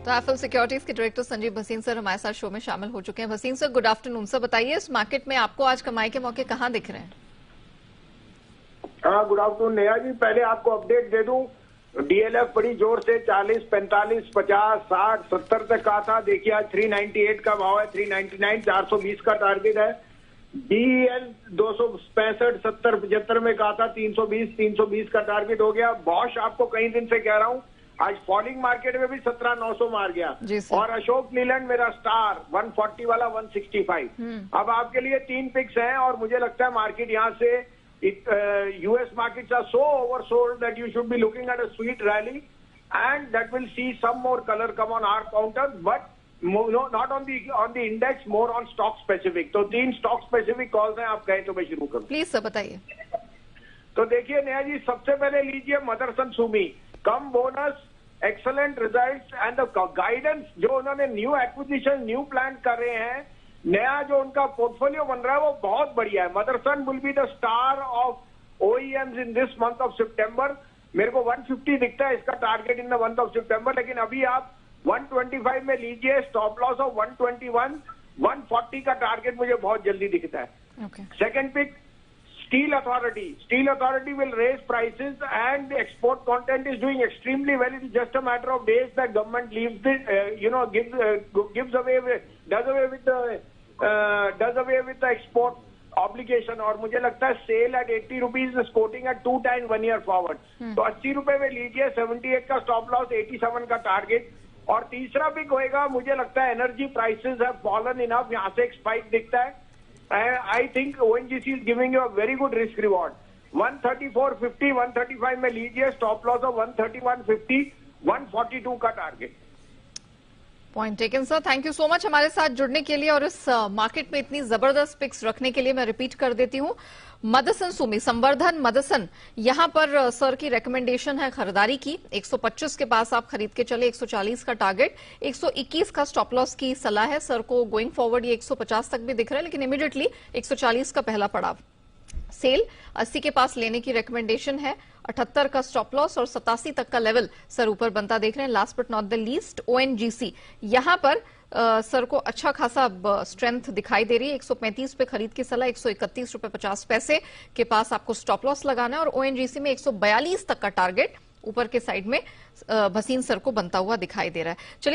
तो FL securities के director Sanjeev Bhasin sir हमारे साथ शो में शामिल हो चुके हैं। Bhasin sir, good afternoon sir. बताइए, इस मार्केट में आपको आज कमाई के मौके कहां दिख रहे हैं? हाँ, गुड आफ्टरनून नेहा जी। पहले आपको अपडेट दे दूं, डीएलएफ बड़ी जोर से 40, 45, 50, 60, 70 तक का था। देखिए आज 398 का भाव है, 399, 420 का टारगेट है। डीएल 265, 70, 75 में कहा था 320, 320 का टारगेट हो गया। बॉश आपको कई दिन से कह रहा हूं, आज फॉलिंग मार्केट में भी 17,900 मार गया। और अशोक लीलैंड मेरा स्टार 140 वाला 165। अब आपके लिए 3 पिक्स हैं और मुझे लगता है मार्केट यहाँ से US markets are so oversold that you should be looking at a sweet rally, and that will see some more color come on our counter, but no, not on the index, more on stock specific. तो 3 stock specific calls हैं, आप कहें तो मैं शुरू करूं। Please sir बताइए। तो देखिए नेहा जी, सबसे पहले लीजिए Motherson Sumi, cum bonus, excellent results and the guidance. जो उन्होंने न्यू एक्विजिशन, न्यू प्लान कर रहे हैं, नया जो उनका पोर्टफोलियो बन रहा है वो बहुत बढ़िया है। Motherson will be the star of OEMs in this month of September. मेरे को 150 दिखता है इसका target in the month of September, लेकिन अभी आप 125 में लीजिए। स्टॉप लॉस ऑफ 121, 140 का टारगेट मुझे बहुत जल्दी दिखता है। Second pick, steel authority. Steel authority will raise prices and export content is doing extremely well. It is just a matter of days that government leaves does away with the export obligation। और मुझे लगता है sell at 80 rupees is quoting at 2 times 1 year forward. तो 80 रुपए में लीजिए, 78 का stop loss, 87 का टारगेट। और तीसरा पिक होएगा, मुझे लगता है energy prices have fallen enough, यहाँ से एक स्पाइक दिखता है। I think ONGC is giving you a very good risk reward. 134.50, 135 में लीजिए, स्टॉप लॉस ऑफ 131.50, 142 का target. Point taken sir, thank you so much हमारे साथ जुड़ने के लिए और इस मार्केट में इतनी जबरदस्त पिक्स रखने के लिए। मैं रिपीट कर देती हूं, मदरसन सुमी, संवर्धन मदरसन, यहां पर सर की रिकमेंडेशन है खरीदारी की। 125 के पास आप खरीद के चले, 140 का टारगेट, 121 का स्टॉप लॉस की सलाह है सर को। गोइंग फॉरवर्ड ये 150 तक भी दिख रहा है, लेकिन इमीडिएटली 140 का पहला पड़ाव। सेल 80 के पास लेने की रिकमेंडेशन है, 78 का स्टॉप लॉस और 87 तक का लेवल सर ऊपर बनता देख रहे हैं। Last but not the least, ONGC, यहां पर सर को अच्छा खासा स्ट्रेंथ दिखाई दे रही है। 135 पे खरीद की सलाह, 131 रुपए 50 पैसे के पास आपको स्टॉप लॉस लगाना है। और ONGC में 142 तक का टारगेट ऊपर के साइड में भसीन सर को बनता हुआ दिखाई दे रहा है। चलिए